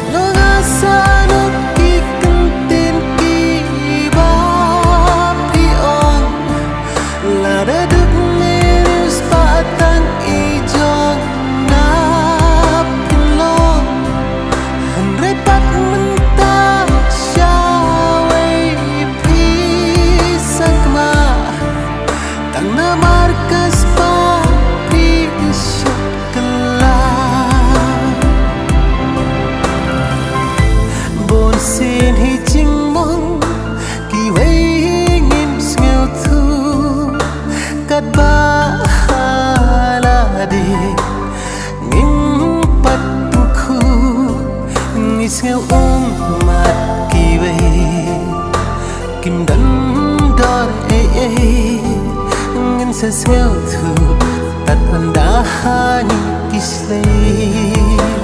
nga Sanu ki kan tin ki ba pi on la da được nghe spa tang i jong na pin lo han re pat man ta sha wei pi sakma tang na markas pa pi shakla bon sin hi ching mong ki wei ngim ngeu thu kat ba la de ngim pat tu khu ngis ngeu mat ki wei kim dan dor ngin sa ngeu thu tat an da ha ni kislei